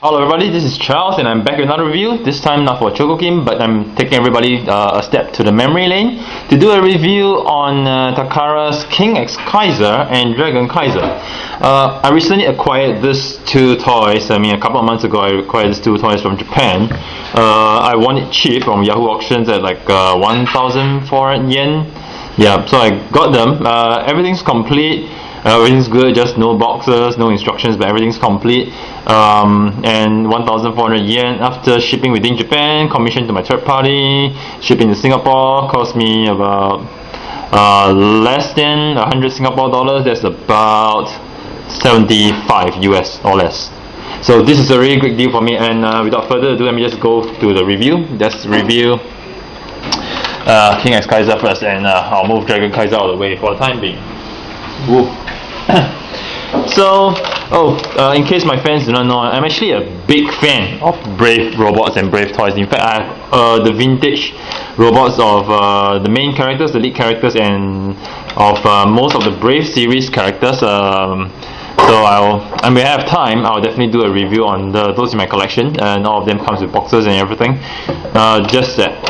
Hello everybody, this is Charles and I'm back with another review. This time not for Chocokim, but I'm taking everybody a step to the memory lane to do a review on Takara's King Exkaiser and Dragon Kaiser. I recently acquired these two toys. A couple of months ago I acquired these two toys from Japan. I won it cheap from Yahoo Auctions at like 1,400 yen. Yeah, so I got them. Everything's complete. Everything's good, just no boxes, no instructions, but everything's complete. And 1,400 yen after shipping within Japan, commission to my third party, shipping to Singapore cost me about less than 100 Singapore dollars. That's about 75 US or less. So this is a really great deal for me, and without further ado, let me just go to the review. Let's review King Exkaiser first, and I'll move Dragon Kaiser out of the way for the time being. Woo. So, in case my fans do not know, I'm actually a big fan of Brave robots and Brave toys. In fact, I have the vintage robots of the main characters, the lead characters, and of most of the Brave series characters. So when I have time, I'll definitely do a review on those in my collection, and all of them comes with boxes and everything. Just that,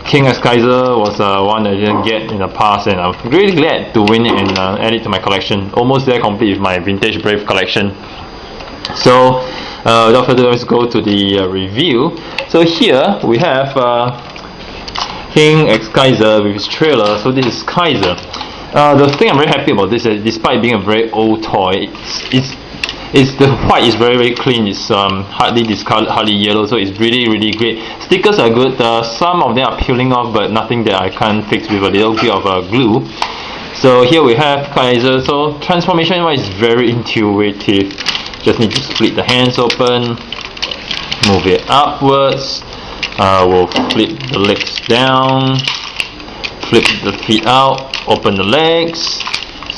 King Exkaiser was one that I didn't get in the past, and I'm really glad to win it and add it to my collection. Almost there, complete with my vintage Brave collection. So, without further ado, let's go to the review. So here we have King Exkaiser with his trailer. So this is Kaiser. The thing I'm very happy about this is, despite being a very old toy, the white is very, very clean. It's hardly discolored, hardly yellow, so it's really, really great. Stickers are good. Some of them are peeling off, but nothing that I can't fix with a little bit of glue. So here we have Kaiser. So transformation wise is very intuitive. Just need to split the hands open, move it upwards. We'll flip the legs down, flip the feet out, open the legs,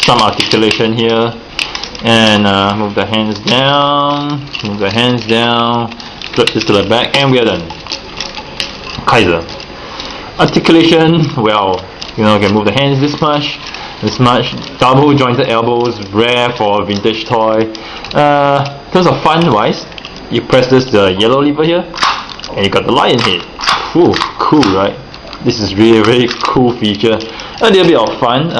some articulation here, and move the hands down, flip this to the back, and we are done. Kaiser. Articulation, well, you can move the hands this much, double jointed elbows, rare for a vintage toy. In terms of fun wise, you press the yellow lever here, and you got the lion head. Ooh, cool, right? This is really a very cool feature. A little bit of fun.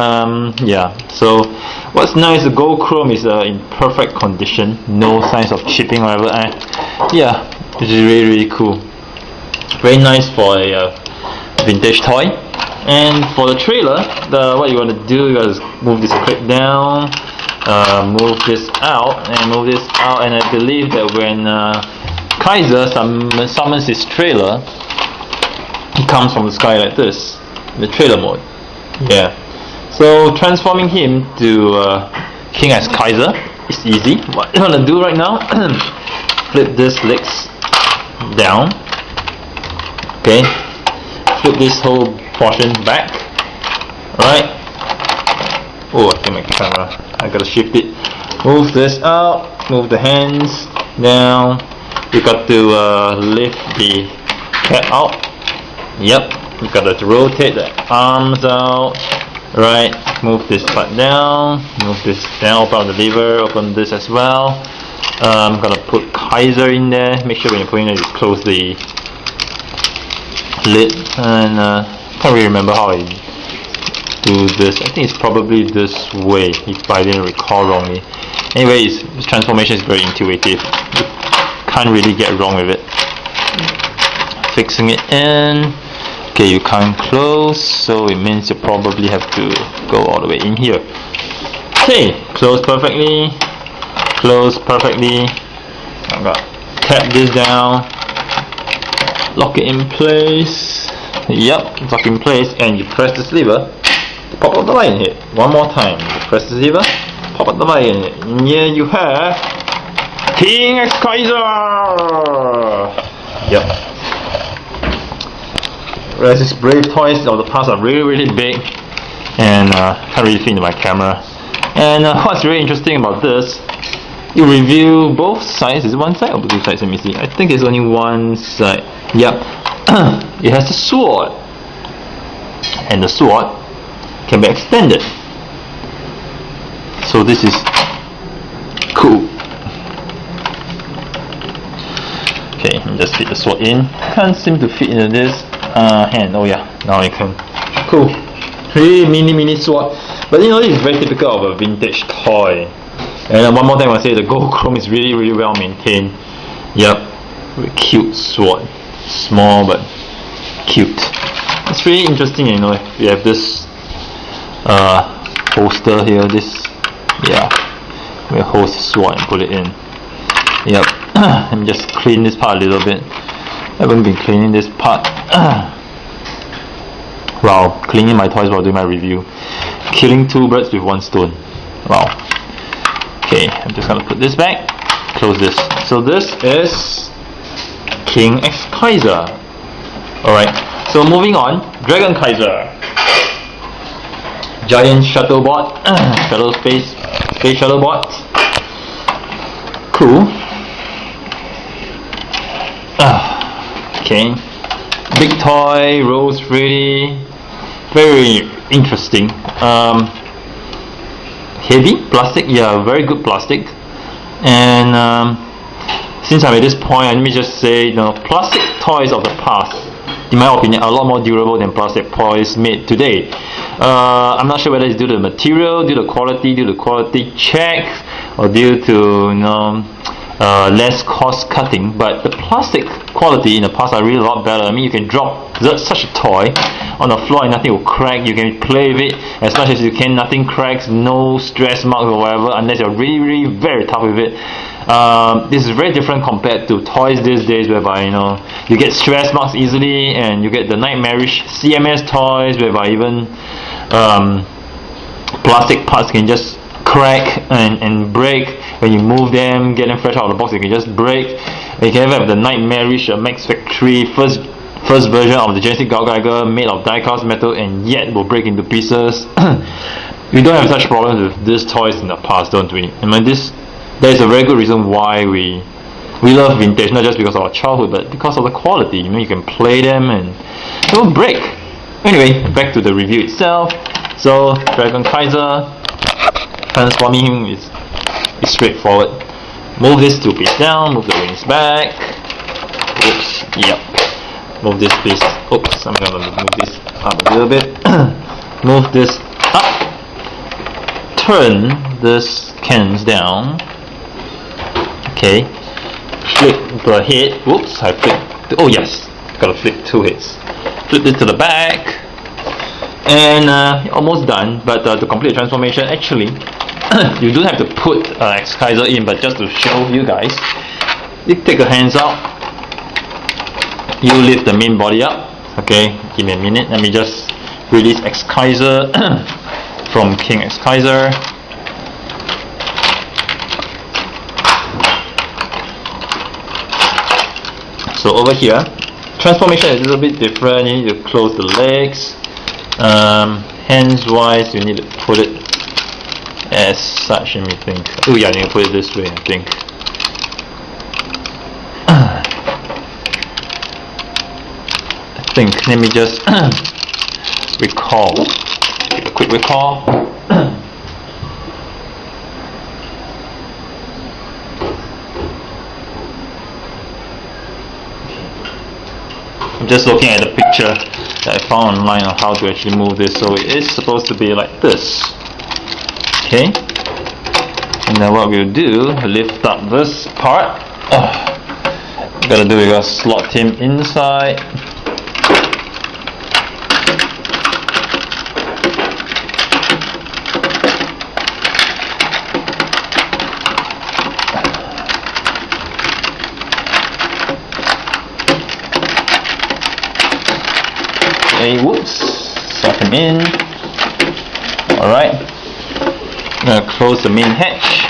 Yeah. So what's nice, the gold chrome is in perfect condition. No signs of chipping or whatever. Yeah, this is really, really cool. Very nice for a vintage toy. And for the trailer, what you want to do, you got to move this clip down, move this out, and move this out. And I believe that when Kaiser summons his trailer, he comes from the sky like this, in the trailer mode. Yeah. So transforming him to King Exkaiser is easy. What you want to do right now? Flip this legs down. Okay. Flip this whole portion back. Alright. Oh, I think my camera. I gotta shift it. Move this out. Move the hands down. You got to lift the cat out. Yep, you gotta rotate the arms out. Right, move this part down, move this down, open the lever, open this as well. I'm gonna put Kaiser in there. Make sure when you're putting it, you close the lid. And can't really remember how I do this. I think it's probably this way, if I didn't recall wrongly. Anyways, this transformation is very intuitive. You can't really get wrong with it. Fixing it in. Okay, you can't close, so it means you probably have to go all the way in here. Okay, close perfectly. I'm gonna tap this down, lock it in place. Yep, lock in place, and you press this lever to pop up the lion head. One more time, you press this lever, pop up the lion head. And here you have King Exkaiser. Yep. Whereas these Brave toys of the past are really, really big, and can't really fit into my camera. And what's really interesting about this, you review both sides. Is it one side or two sides? Let me see. I think it's only one side. Yep. It has the sword, and the sword can be extended. So this is cool. Okay, just fit the sword in. Can't seem to fit into this hand. Oh yeah, now you can. Cool. Really mini sword. But you know, this is very typical of a vintage toy. And one more thing I want to say, the gold chrome is really well maintained. Yep, very cute sword. Small but cute. It's really interesting, you know, if you have this holster here, this, yeah, we'll hold the sword and put it in. Yep. Let me just clean this part a little bit. I haven't been cleaning this part. Wow, cleaning my toys while doing my review. Killing 2 birds with 1 stone. Wow. Okay, I'm just gonna put this back. Close this. So this is King Exkaiser. Alright, so moving on. Dragon Kaiser. Giant shuttlebot. Space shuttlebot. Cool. Okay. Big toy, rolls really. Very interesting. Heavy plastic, yeah, very good plastic. And since I'm at this point, let me just say, you know, plastic toys of the past, in my opinion, are a lot more durable than plastic toys made today. I'm not sure whether it's due to the material, due to quality check, or due to, you know, less cost cutting, but the plastic quality in the past are really a lot better. I mean, you can drop such a toy on the floor and nothing will crack. You can play with it as much as you can, nothing cracks, no stress marks or whatever, unless you're really very tough with it. This is very different compared to toys these days, whereby, you know, you get stress marks easily, and you get the nightmarish CMS toys whereby even plastic parts can just crack and break when you move them, get them fresh out of the box. You can just break. You can even have the nightmarish Max Factory first version of the Genesis Geiger made of die-cast metal and yet will break into pieces. We don't have such problems with these toys in the past, don't we? I mean, that is a very good reason why we love vintage, not just because of our childhood, but because of the quality. You know, you can play them and they won't break. Anyway, back to the review itself. So, Dragon Kaiser, transforming him is straightforward. Move this 2 piece down, move the wings back. Oops, yep. Move this piece. Oops, I'm gonna move this up a little bit. Move this up. Turn this cans down. Okay. Flip the head. Whoops, I flipped. Oh yes, gotta flip 2 heads. Flip this to the back. And almost done. But to complete the transformation, actually, you don't have to put Exkaiser in, but just to show you guys, you take the hands out, you lift the main body up. Okay, give me a minute, let me just release Exkaiser from King Exkaiser. So over here, transformation is a little bit different. You need to close the legs. Hands wise, you need to put it as such, let me think. Oh yeah, I need to put it this way, I think. Let me just recall. Take a quick recall. I'm just looking at the picture that I found online on how to actually move this. So it is supposed to be like this. Okay, and then what we'll do, lift up this part. Gotta do, we gotta slot him inside. Okay, whoops, slot him in. Alright. I'm going to close the main hatch,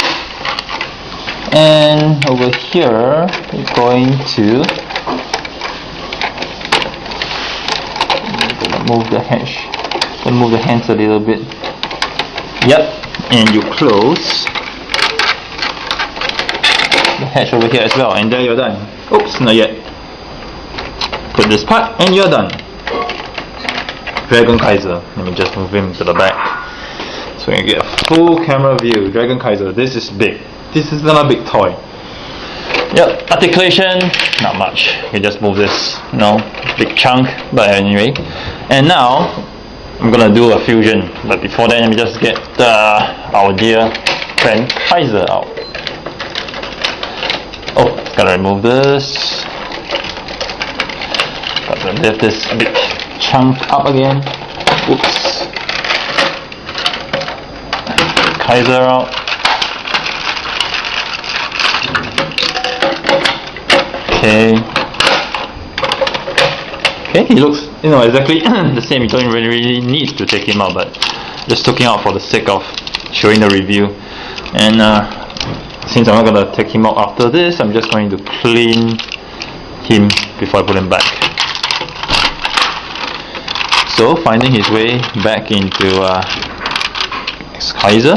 and over here we're going to move the hatch, move the hands a little bit. Yep, and you close the hatch over here as well, and there you're done. Oops, not yet. Put this part and you're done. Dragon Kaiser. Let me just move him to the back so you can get a full camera view. Dragon Kaiser. This is big. This is not a big toy. Yep, articulation, not much. You just move this, big chunk, but anyway. And now, I'm gonna do a fusion. But before that, let me just get our dear friend Kaiser out. Oh, gotta remove this. Gotta lift this big chunk up again. Oops. Kaiser out. Okay, he looks, exactly the same. You don't really need to take him out, but just took him out for the sake of showing the review. And since I'm not gonna take him out after this, I'm just going to clean him before I put him back. So finding his way back into Exkaiser.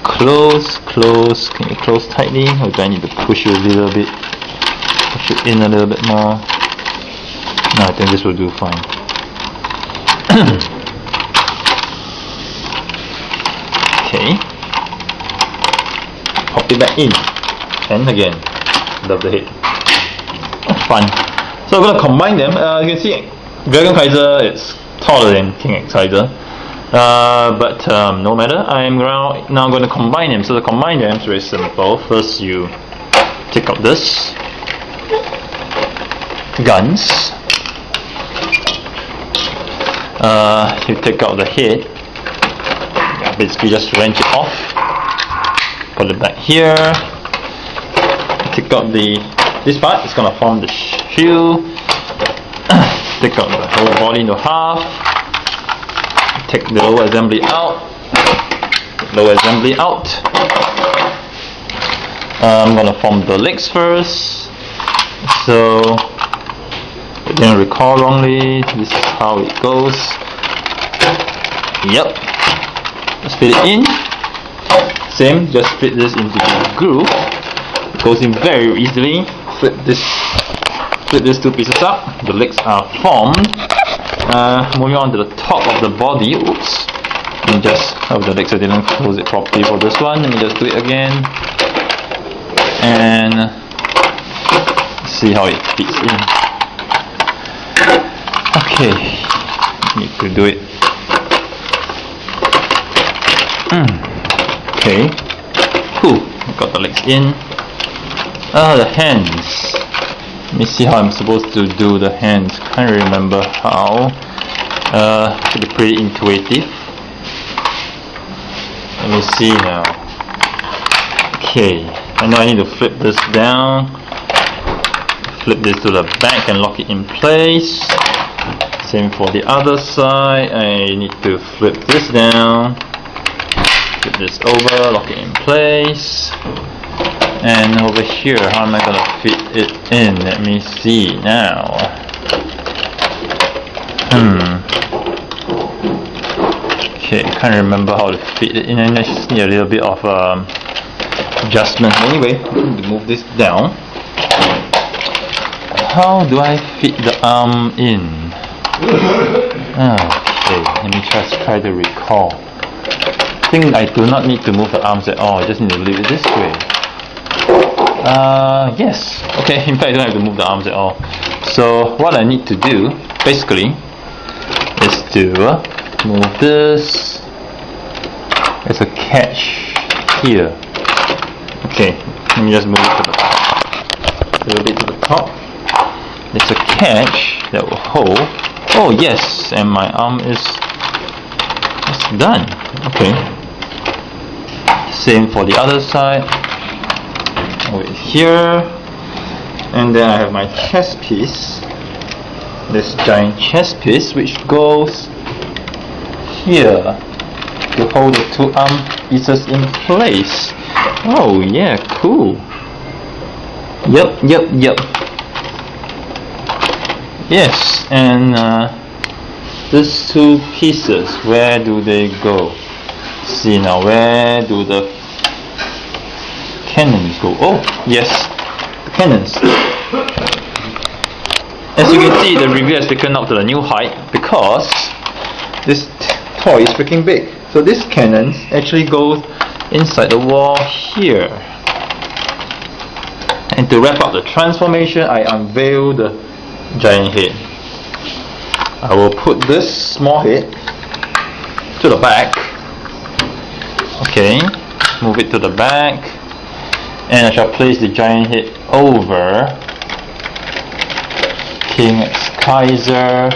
Close. Can you close tightly, or do I need to push you a little bit? Push it in a little bit more. No, I think this will do fine. Okay. Pop it back in. And again, above the head. Oh, fun. So I'm going to combine them. You can see Dragon Kaiser is taller than King Exkaiser. But no matter, I'm now going to combine them. So to combine them is very simple. First you take out this guns. You take out the head. Basically just wrench it off. Put it back here. Take out this part. It's going to form the shield. Take out the whole body into half. Take the lower assembly out. I'm gonna form the legs first. So I didn't recall wrongly. This is how it goes. Yep. Let's fit it in. Same. Just fit this into the groove. It goes in very easily. Flip these two pieces up. The legs are formed. Moving on to the top of the body. Oops. And just the legs, I didn't close it properly for this one. Let me just do it again. And see how it fits in. Okay. Need to do it. Okay. Cool. Got the legs in. The hands. Let me see how I'm supposed to do the hands. Can't remember how. Should be pretty intuitive. Let me see now. Okay, I know I need to flip this down. Flip this to the back and lock it in place. Same for the other side. I need to flip this down. Flip this over, lock it in place. And over here, how am I gonna fit it in? Let me see now. Okay, I can't remember how to fit it in, and I just need a little bit of adjustment. Anyway, I'm going to move this down. How do I fit the arm in? Okay, let me just try to recall. I think I do not need to move the arms at all. I just need to leave it this way. Yes. Okay, in fact I don't have to move the arms at all. So what I need to do basically is to move this. There's a catch here. Okay, let me just move it to the top. A little bit to the top. There's a catch that will hold. Oh yes, and my arm is done. Okay. Same for the other side. Over here, and then I have my chest piece, this giant chest piece which goes here to hold the two arm pieces in place. Oh yeah, cool. Yep. Yes, and these two pieces, where do they go? See now, where do the cannons go? Oh yes, the cannons. As you can see, the review has taken up to the new height because this toy is freaking big. So this cannons actually goes inside the wall here. And to wrap up the transformation, I unveil the giant head. I will put this small head to the back. Okay, move it to the back, and I shall place the giant head over King Exkaiser,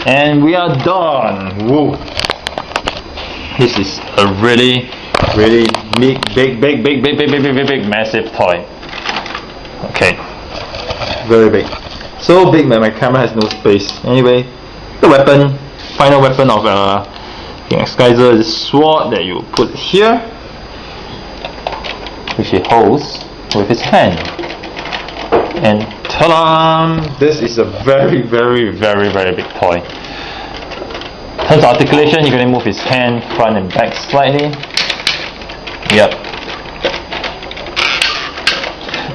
and we are done. Woo! This is a really big, massive toy. Okay, very big. So big that my camera has no space. Anyway, the weapon, final weapon of King Exkaiser is a sword that you put here, which he holds with his hand. And ta-da! This is a very big toy. In terms of articulation, you can move his hand front and back slightly. Yep.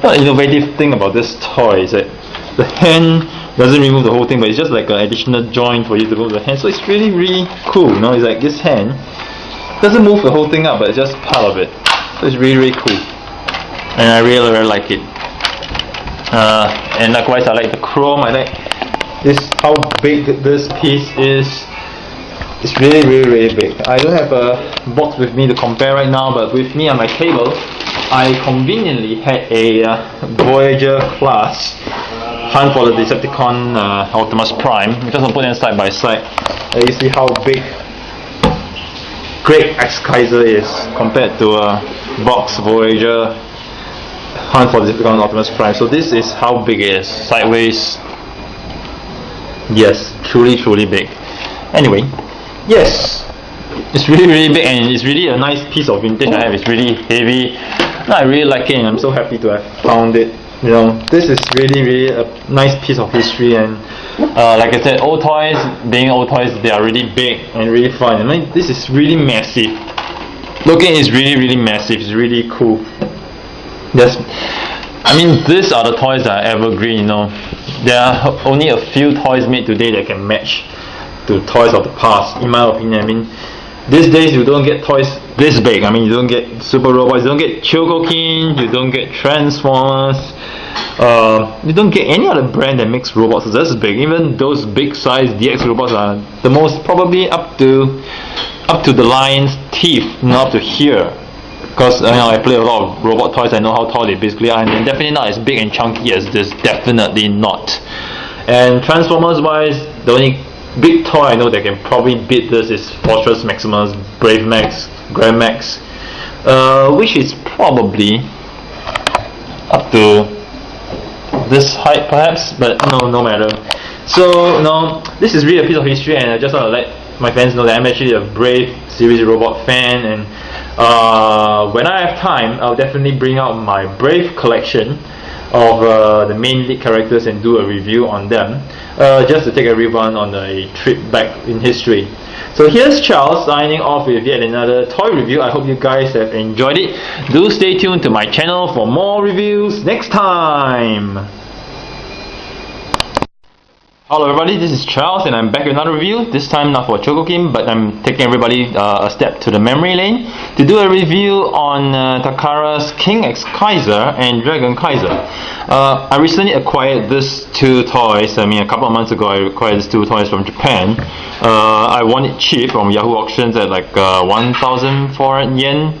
The innovative thing about this toy is that the hand doesn't remove the whole thing, but it's just like an additional joint for you to move the hand. So it's really cool. You know, it's like this hand doesn't move the whole thing up, but it's just part of it. So it's really cool, and I really like it. And likewise, I like the chrome. I like this, how big this piece is. It's really big. I don't have a box with me to compare right now, but with me on my table, I conveniently had a Voyager class Hunt for the Decepticon Optimus Prime. Because I'm putting them side by side, you see how big Great Exkaiser is compared to a box Voyager Hunt for the Decepticon Optimus Prime. So this is how big it is sideways. Yes, truly big. Anyway, yes, it's really big, and it's really a nice piece of vintage I have. It's really heavy. I really like it, and I'm so happy to have found it. You know, this is really a nice piece of history, and like I said, old toys, being old toys, they are really big and really fun. I mean, this is really massive. Looking is really massive. It's really cool. Yes, I mean, these are the toys that are evergreen. You know, there are only a few toys made today that can match to toys of the past, in my opinion. I mean, these days you don't get toys this big. I mean, you don't get super robots, you don't get Chogokin, you don't get Transformers, you don't get any other brand that makes robots this big. Even those big size DX robots are the most, probably up to the lion's teeth, not up to here. Because you know, I play a lot of robot toys, I know how tall they basically are, and definitely not as big and chunky as this, definitely not. And Transformers wise, the only big toy I know that can probably beat this is Fortress Maximus, Brave Max, Grand Max, which is probably up to this height perhaps, but no matter. So this is really a piece of history, and I just want to let my fans know that I'm actually a Brave series robot fan, and when I have time, I'll definitely bring out my Brave collection of the main lead characters and do a review on them, just to take a rerun on a trip back in history. So here's Charles signing off with yet another toy review. I hope you guys have enjoyed it. Do stay tuned to my channel for more reviews next time. Hello everybody, this is Charles, and I'm back with another review. This time not for Chogokin, but I'm taking everybody a step to the memory lane to do a review on Takara's King Exkaiser and Dragon Kaiser. I recently acquired these two toys. I mean, a couple of months ago I acquired these two toys from Japan. I won it cheap from Yahoo Auctions at like 1,400 yen.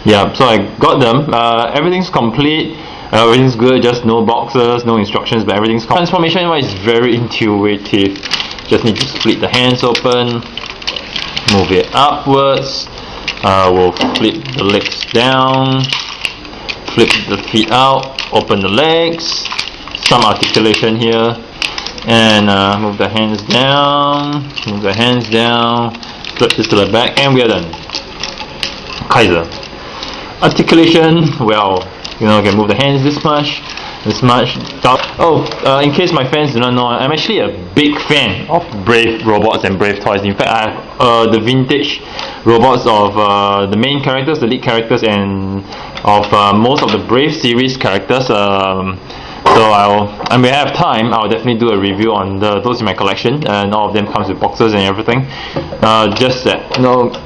Yeah, so I got them. Everything's complete. Everything's good, just no boxes, no instructions, but everything's transformation wise is very intuitive. Just need to split the hands open, move it upwards, we'll flip the legs down, flip the feet out, open the legs, some articulation here, and move the hands down, flip this to the back, and we are done. Kaiser. Articulation, well, you know, I can move the hands this much. Oh, in case my fans do not know, I'm actually a big fan of Brave robots and Brave toys. In fact, I have the vintage robots of the main characters, the lead characters, and of most of the Brave series characters. and we have time, I'll definitely do a review on those in my collection, and all of them comes with boxes and everything. Just that,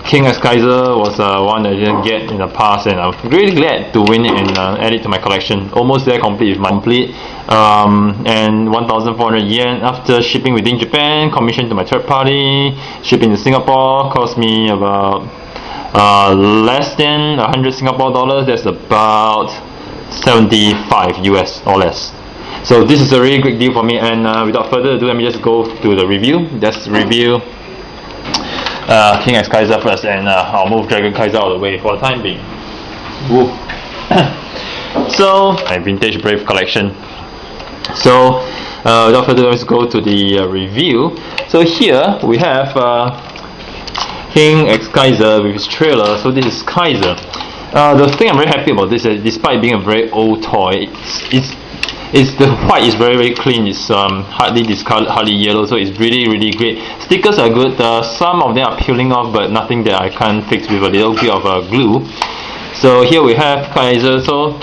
King Exkaiser was one that I didn't get in the past, and I'm really glad to win it and add it to my collection. Almost there, complete with my complete, and 1,400 yen after shipping within Japan, commission to my third party, shipping to Singapore, cost me about less than 100 Singapore dollars. That's about 75 US or less. So this is a really great deal for me, and without further ado, let me just go to the review. Let's review King Exkaiser first, and I'll move Dragon Kaiser out of the way for the time being. Woo. So, my vintage Brave collection. So, without further ado, let's go to the review. So here we have King Exkaiser with his trailer. So this is Kaiser. The thing I'm very happy about this is, despite being a very old toy, the white is very, very clean. It's hardly discolored, hardly yellow, so it's really, really great. Stickers are good. Some of them are peeling off, but nothing that I can't fix with a little bit of glue. So here we have Kaiser. So